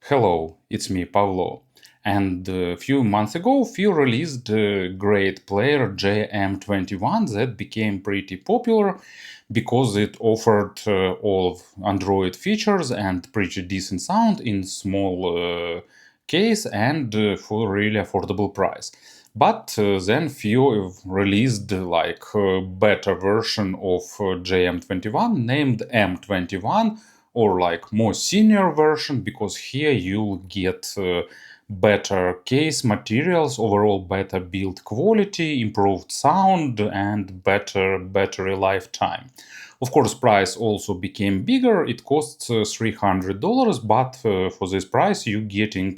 Hello, it's me, Pavlo. And a few months ago, FiiO released a great player JM21 that became pretty popular because it offered all of Android features and pretty decent sound in small case and for really affordable price. But then FiiO released like a better version of JM21 named M21 or like more senior version because here you'll get better case materials, overall better build quality, improved sound and better battery lifetime. Of course, price also became bigger. It costs $300, but for this price you getting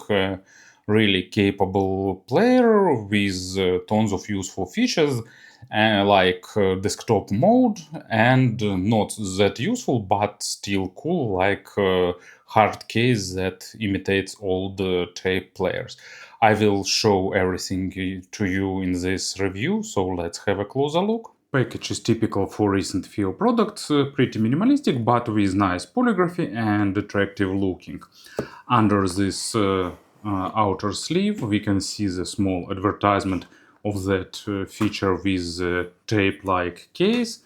really capable player with tons of useful features like desktop mode and not that useful but still cool like hard case that imitates old tape players. I will show everything to you in this review, so let's have a closer look. Package is typical for recent FiiO products, pretty minimalistic but with nice polygraphy and attractive looking. Under this outer sleeve we can see the small advertisement of that feature with tape-like case.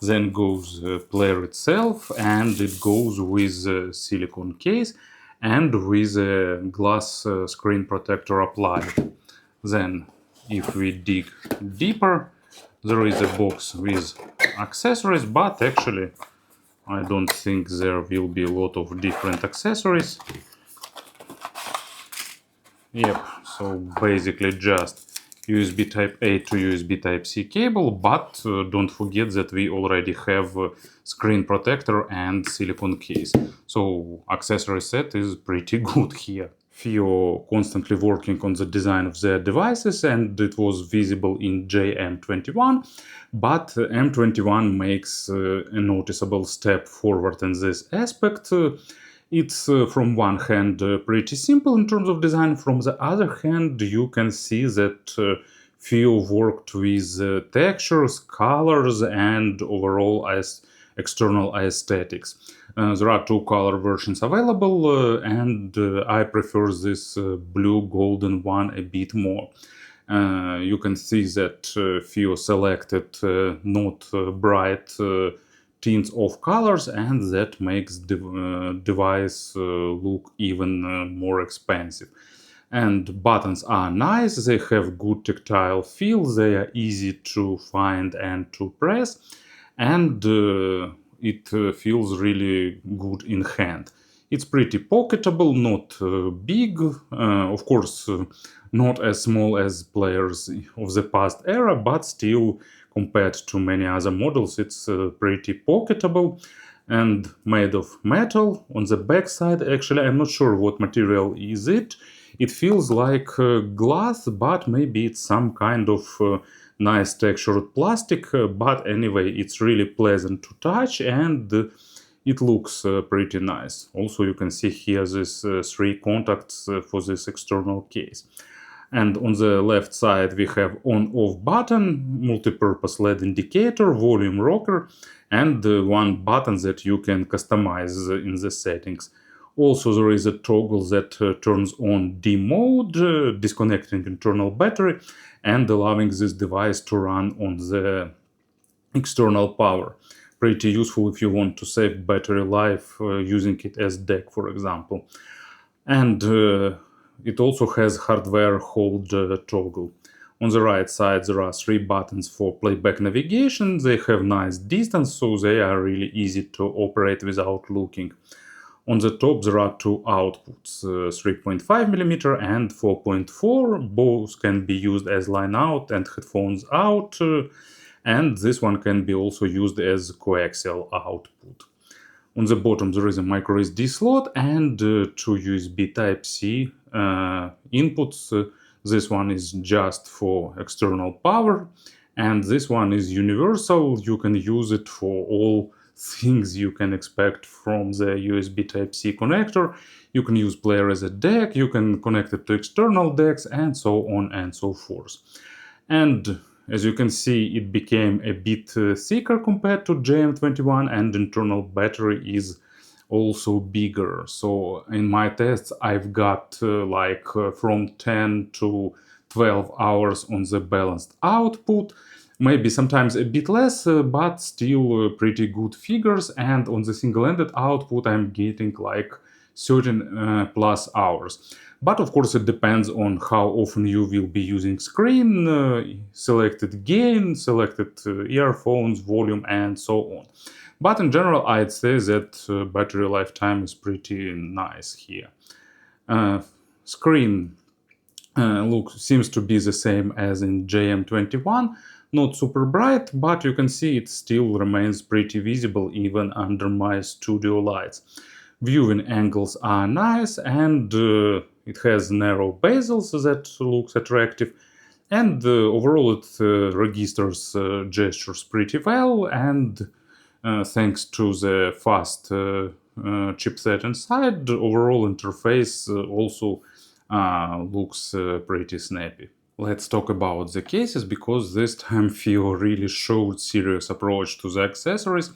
Then goes player itself and it goes with silicone case and with a glass screen protector applied. Then if we dig deeper, there is a box with accessories, but actually I don't think there will be a lot of different accessories. Yep, so basically just USB Type-A to USB Type-C cable, but don't forget that we already have a screen protector and silicone case. So accessory set is pretty good here. FiiO constantly working on the design of their devices and it was visible in JM21, but M21 makes a noticeable step forward in this aspect. It's from one hand pretty simple in terms of design, from the other hand you can see that FiiO worked with textures, colors and overall as external aesthetics. There are two color versions available and I prefer this blue golden one a bit more. You can see that FiiO selected not bright tints of colors and that makes the device look even more expensive. And buttons are nice, they have good tactile feel, they are easy to find and to press, and it feels really good in hand. It's pretty pocketable, not big, of course not as small as players of the past era, but still compared to many other models it's pretty pocketable and made of metal. On the back side, actually I'm not sure what material is it. It feels like glass, but maybe it's some kind of nice textured plastic, but anyway it's really pleasant to touch and it looks pretty nice. Also you can see here these three contacts for this external case. And on the left side we have on-off button, multi-purpose LED indicator, volume rocker, and one button that you can customize in the settings. Also there is a toggle that turns on D mode, disconnecting internal battery and allowing this device to run on the external power. Pretty useful if you want to save battery life using it as DEC, for example. And it also has hardware hold toggle. On the right side there are three buttons for playback navigation. They have nice distance, so they are really easy to operate without looking. On the top there are two outputs, 3.5mm and 4.4. Both can be used as line out and headphones out, and this one can be also used as coaxial output. On the bottom there is a microSD slot and two USB Type-C inputs. This one is just for external power and this one is universal. You can use it for all things you can expect from the USB Type-C connector. You can use player as a DEC, you can connect it to external DECs and so on and so forth. And as you can see, it became a bit thicker compared to JM21 and internal battery is also bigger. So in my tests, I've got from 10 to 12 hours on the balanced output. Maybe sometimes a bit less, but still pretty good figures. And on the single-ended output, I'm getting like 13 plus hours. But of course, it depends on how often you will be using screen, selected gain, selected earphones, volume, and so on. But in general, I'd say that battery lifetime is pretty nice here. Screen look seems to be the same as in JM21, not super bright, but you can see it still remains pretty visible even under my studio lights. Viewing angles are nice, and it has narrow bezels that looks attractive, and overall it registers gestures pretty well, and thanks to the fast chipset inside, the overall interface also looks pretty snappy. Let's talk about the cases, because this time FiiO really showed serious approach to the accessories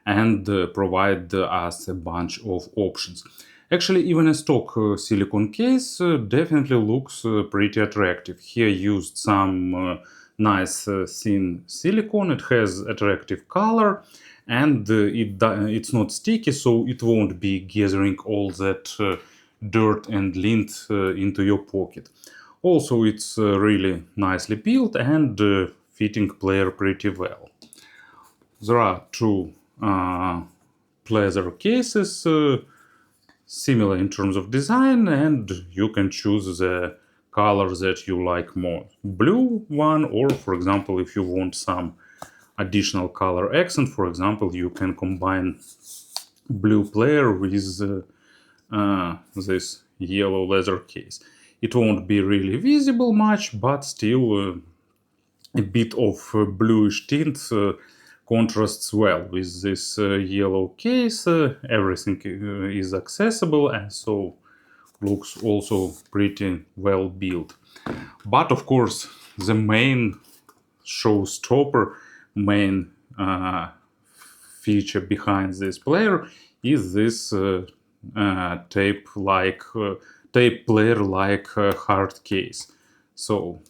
and provide us a bunch of options. Actually, even a stock silicone case definitely looks pretty attractive. Here used some nice thin silicone. It has attractive color, and it's not sticky, so it won't be gathering all that dirt and lint into your pocket. Also, it's really nicely built and fitting player pretty well. There are two pleather cases, similar in terms of design, and you can choose the color that you like more. Blue one, or for example, if you want some additional color accent, for example, you can combine blue player with this yellow leather case. It won't be really visible much, but still a bit of bluish tint contrasts well with this yellow case. Everything is accessible, and so looks also pretty well built. But of course, the main showstopper, main feature behind this player is this tape player like hard case. So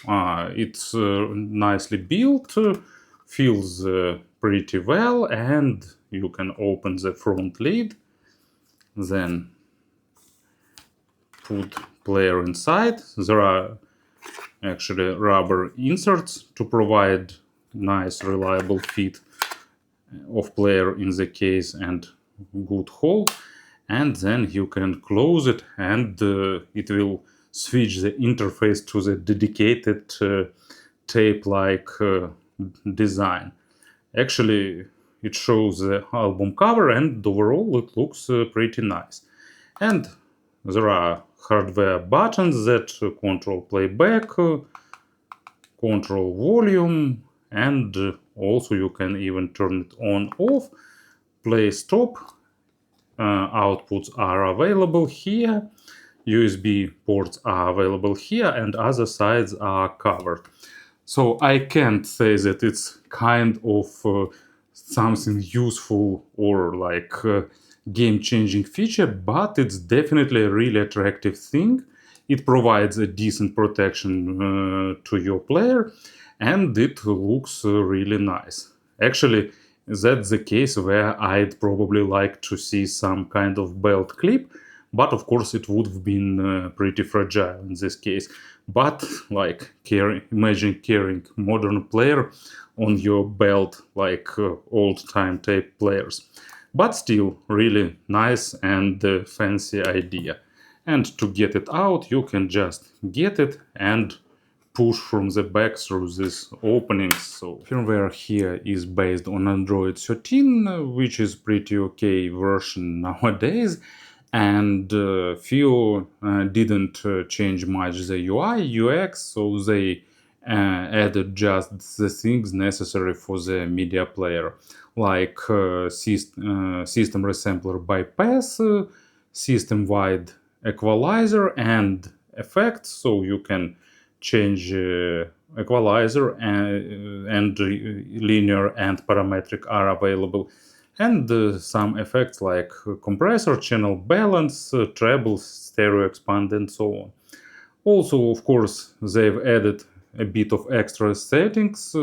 it's nicely built, feels pretty well, and you can open the front lid, then put player inside. There are actually rubber inserts to provide nice reliable fit of player in the case and good hold, and then you can close it, and it will switch the interface to the dedicated tape-like design. Actually, it shows the album cover, and overall it looks pretty nice. And there are hardware buttons that control playback, control volume, and also you can even turn it on off. Play stop. Outputs are available here. USB ports are available here, and other sides are covered. So I can't say that it's kind of something useful or like game-changing feature, but it's definitely a really attractive thing. It provides a decent protection to your player, and it looks really nice. Actually, that's the case where I'd probably like to see some kind of belt clip, but of course it would have been pretty fragile in this case. But like imagine carrying modern player on your belt like old-time tape players. But still, really nice and fancy idea. And to get it out, you can just get it and push from the back through these openings. So firmware here is based on Android 13, which is pretty okay version nowadays. And FiiO didn't change much the UI, UX, so they added just the things necessary for the media player, like system resampler bypass, system-wide equalizer, and effects, so you can change equalizer and linear and parametric are available. and some effects like compressor, channel balance, treble, stereo expand, and so on. Also, of course, they've added a bit of extra settings.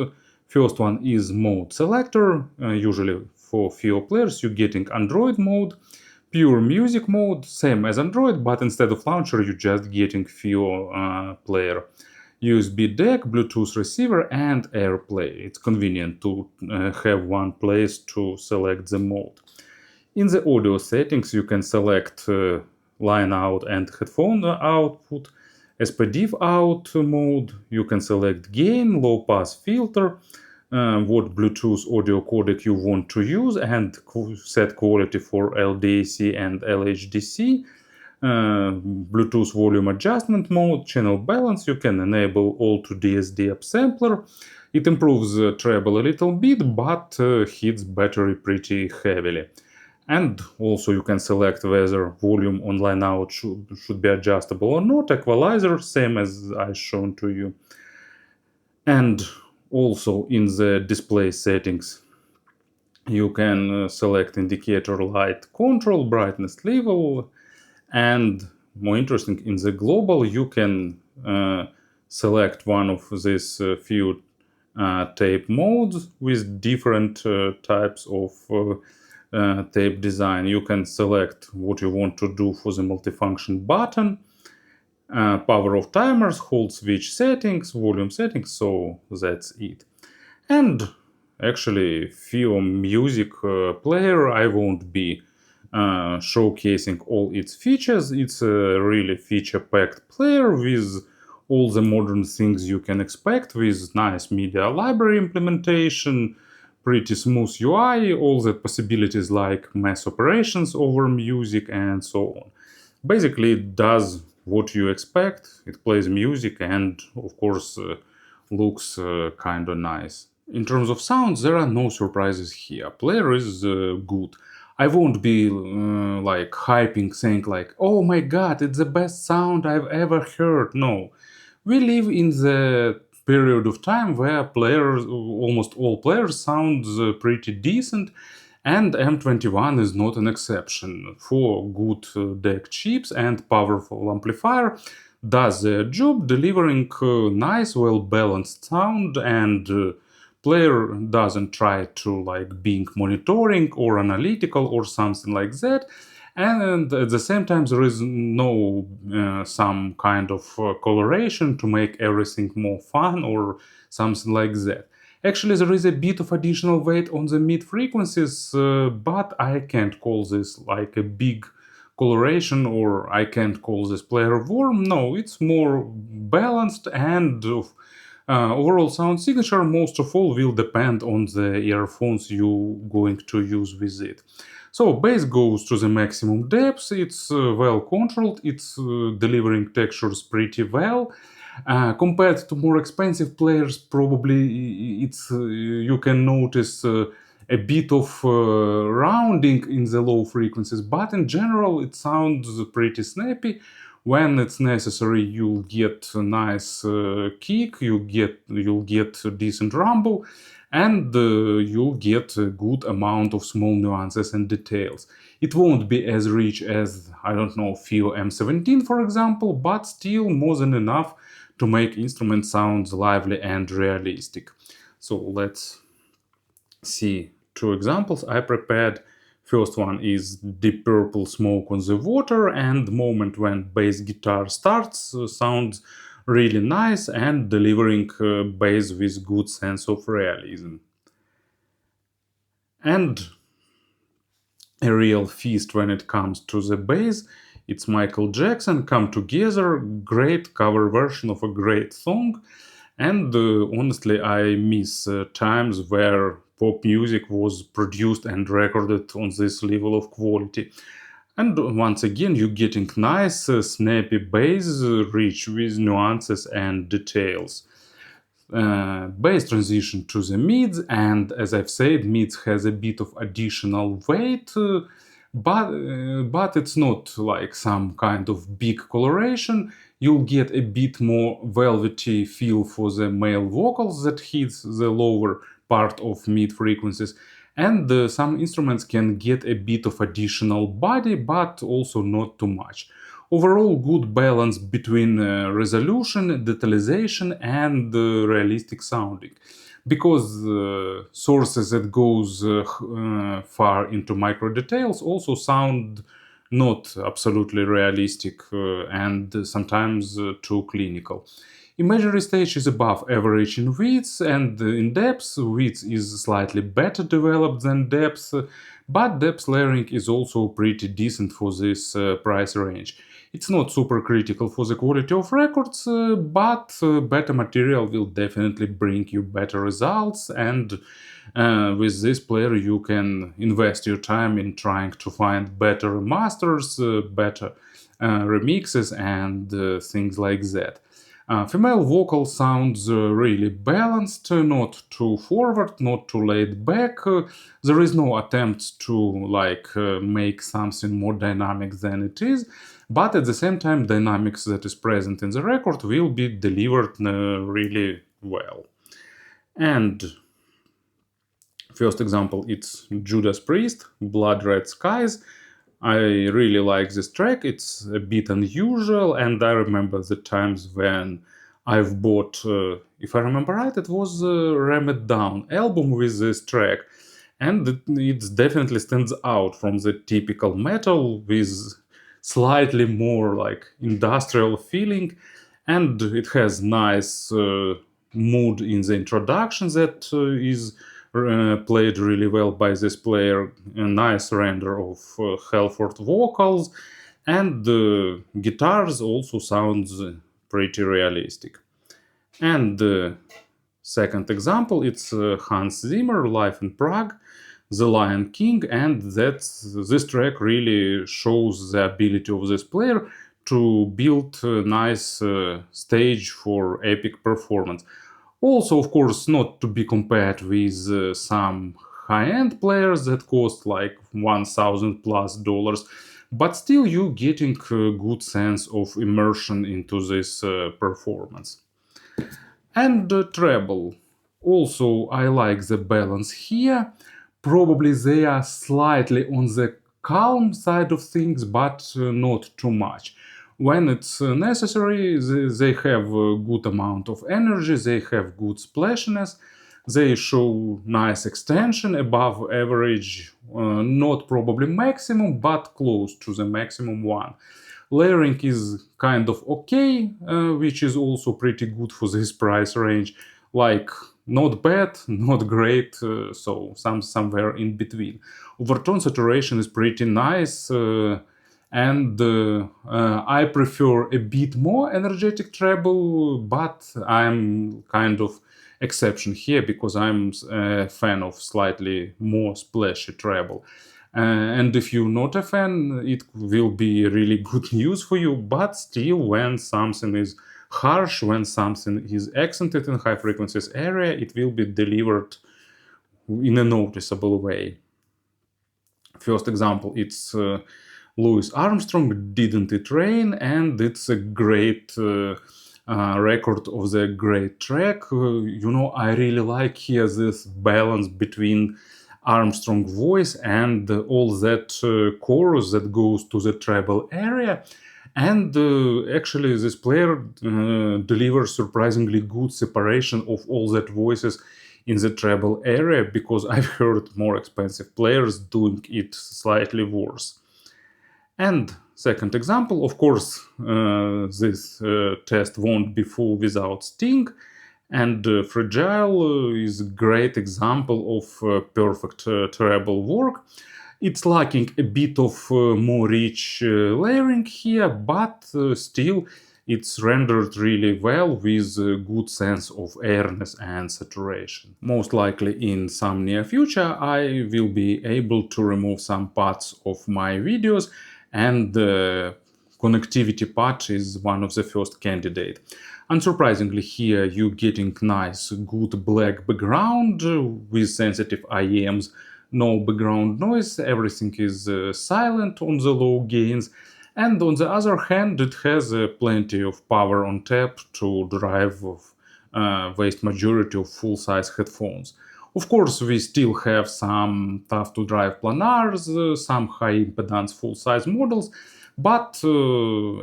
First one is mode selector. Usually for FiiO players you're getting Android mode, pure music mode, same as Android, but instead of launcher you're just getting FiiO player. USB DAC, Bluetooth receiver, and AirPlay. It's convenient to have one place to select the mode. In the audio settings you can select line out and headphone output, SPDIF out mode, you can select gain, low pass filter, what Bluetooth audio codec you want to use, and set quality for LDAC and LHDC. Bluetooth volume adjustment mode, channel balance, you can enable auto DSD upsampler. It improves treble a little bit, but hits battery pretty heavily. And also you can select whether volume on line out should be adjustable or not, equalizer, same as I shown to you. And also in the display settings you can select indicator light control, brightness level, and more interesting, in the global you can select one of these few tape modes with different types of tape design. You can select what you want to do for the multifunction button, power off timers, hold switch settings, volume settings, so that's it. And actually FiiO music player I won't be showcasing all its features. It's a really feature-packed player with all the modern things you can expect, with nice media library implementation, pretty smooth UI, all the possibilities like mass operations over music, and so on. Basically it does what you expect, it plays music, and of course looks kinda nice. In terms of sounds, there are no surprises here. Player is good. I won't be like hyping, saying like, oh my god, it's the best sound I've ever heard. No. We live in the period of time where players, almost all players, sound pretty decent, and M21 is not an exception. For good DAC chips and powerful amplifier, does their job, delivering nice, well-balanced sound, and player doesn't try to like being monitoring or analytical or something like that, and at the same time there is no some kind of coloration to make everything more fun or something like that. Actually there is a bit of additional weight on the mid frequencies, but I can't call this like a big coloration, or I can't call this player warm. No, it's more balanced, and overall sound signature most of all will depend on the earphones you're going to use with it. So bass goes to the maximum depth, it's well controlled, it's delivering textures pretty well. Compared to more expensive players, probably it's you can notice a bit of rounding in the low frequencies, but in general it sounds pretty snappy. When it's necessary, you'll get a nice kick, you'll get a decent rumble, and you'll get a good amount of small nuances and details. It won't be as rich as, I don't know, FiiO M17 for example, but still more than enough to make instrument sounds lively and realistic. So let's see two examples I prepared. First one is Deep Purple Smoke on the Water, and the moment when bass guitar starts sounds really nice and delivering bass with good sense of realism. And a real feast when it comes to the bass, it's Michael Jackson, Come Together, great cover version of a great song. And honestly, I miss times where pop music was produced and recorded on this level of quality. And once again, you're getting nice, snappy bass, rich with nuances and details. Bass transition to the mids, and as I've said, mids has a bit of additional weight, but it's not like some kind of big coloration. You'll get a bit more velvety feel for the male vocals that hits the lower part of mid frequencies, And some instruments can get a bit of additional body, but also not too much. Overall, good balance between resolution, detalization, and realistic sounding. Because sources that goes far into micro details also sound not absolutely realistic and sometimes too clinical. Imagery stage is above average in width, and in depth, width is slightly better developed than depth, but depth layering is also pretty decent for this price range. It's not super critical for the quality of records, but better material will definitely bring you better results, and with this player you can invest your time in trying to find better masters, better remixes, and things like that. Female vocal sounds really balanced, not too forward, not too laid back. There is no attempt to make something more dynamic than it is, but at the same time, dynamics that is present in the record will be delivered really well. And first example, it's Judas Priest, Blood Red Skies. I really like this track. It's a bit unusual, and I remember the times when I've bought, if I remember right, it was a Ram It Down album with this track, and it definitely stands out from the typical metal with slightly more like industrial feeling, and it has nice mood in the introduction that is played really well by this player, a nice render of Halford vocals, and the guitars also sounds pretty realistic. And the second example, it's Hans Zimmer, Live in Prague, The Lion King, and this track really shows the ability of this player to build a nice stage for epic performance. Also, of course, not to be compared with some high-end players that cost like $1,000+, but still you getting a good sense of immersion into this performance. And treble. Also, I like the balance here. Probably they are slightly on the calm side of things, but not too much. When it's necessary, they have a good amount of energy, they have good splashiness, they show nice extension above average, not probably maximum, but close to the maximum one. Layering is kind of okay, which is also pretty good for this price range. Like, not bad, not great, so somewhere in between. Overtone saturation is pretty nice, and I prefer a bit more energetic treble, but I'm kind of exception here because I'm a fan of slightly more splashy treble. And if you're not a fan, it will be really good news for you, but still, when something is harsh, when something is accented in high frequencies area, it will be delivered in a noticeable way. First example, it's Louis Armstrong, Didn't It Rain, and it's a great record of the great track. I really like here this balance between Armstrong voice and all that chorus that goes to the treble area. And actually, this player delivers surprisingly good separation of all that voices in the treble area, because I've heard more expensive players doing it slightly worse. And second example, of course, this test won't be full without Sting, and Fragile is a great example of perfect treble work. It's lacking a bit of more rich layering here, but still it's rendered really well with a good sense of airness and saturation. Most likely in some near future I will be able to remove some parts of my videos, and the connectivity patch is one of the first candidate. Unsurprisingly, here you're getting nice, good black background with sensitive IEMs, no background noise, everything is silent on the low gains, and on the other hand, it has plenty of power on tap to drive vast majority of full-size headphones. Of course, we still have some tough-to-drive planars, some high-impedance full-size models, but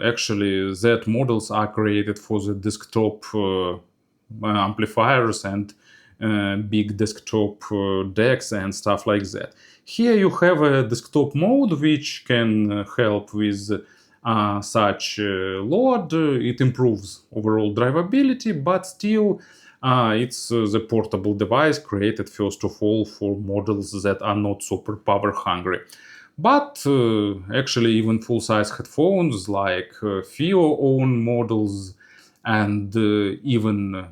actually Z models are created for the desktop amplifiers and big desktop decks and stuff like that. Here you have a desktop mode which can help with such load. It improves overall drivability, but still it's the portable device created first of all for models that are not super power hungry. But actually even full-size headphones like FiiO own models and even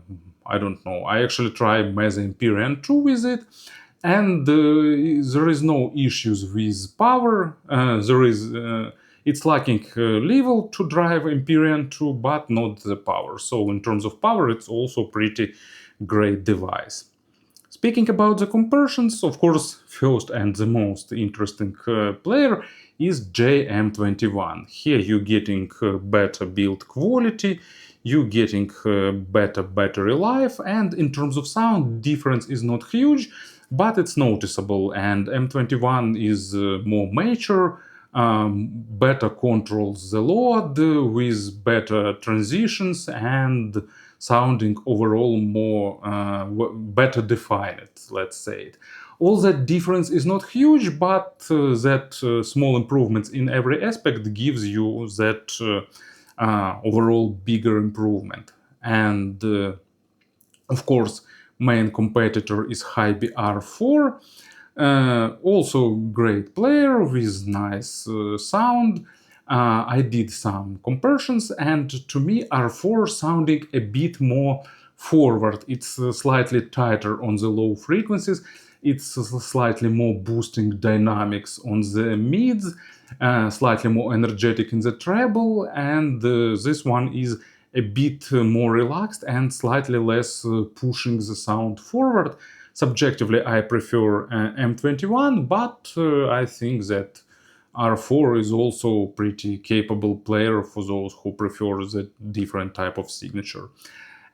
I don't know, I actually tried Mesa Empyrean 2 with it, and there is no issues with power. It's lacking level to drive Empyrean 2, but not the power. So in terms of power, it's also pretty great device. Speaking about the comparisons, of course, first and the most interesting player is M21. Here you're getting better build quality, you're getting better battery life, and in terms of sound, difference is not huge, but it's noticeable. And M21 is more mature, better controls the load with better transitions and sounding overall more better defined, let's say it. All that difference is not huge, but that small improvements in every aspect gives you that overall bigger improvement. And of course, main competitor is Hybe R4, also great player with nice sound. I did some comparisons, and to me R4 sounding a bit more forward. It's slightly tighter on the low frequencies, it's slightly more boosting dynamics on the mids, slightly more energetic in the treble, and this one is a bit more relaxed and slightly less pushing the sound forward. Subjectively, I prefer M21, but I think that R4 is also pretty capable player for those who prefer the different type of signature.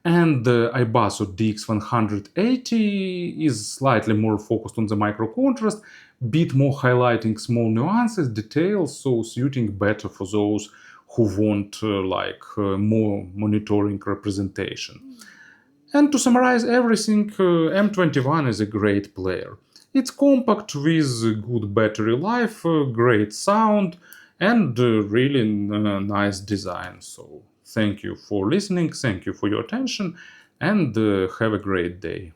And Ibasso DX180 is slightly more focused on the micro contrast, bit more highlighting small nuances, details, so suiting better for those who want more monitoring representation. And to summarize everything, M21 is a great player. It's compact with good battery life, great sound, and really nice design. So thank you for listening, thank you for your attention, and have a great day.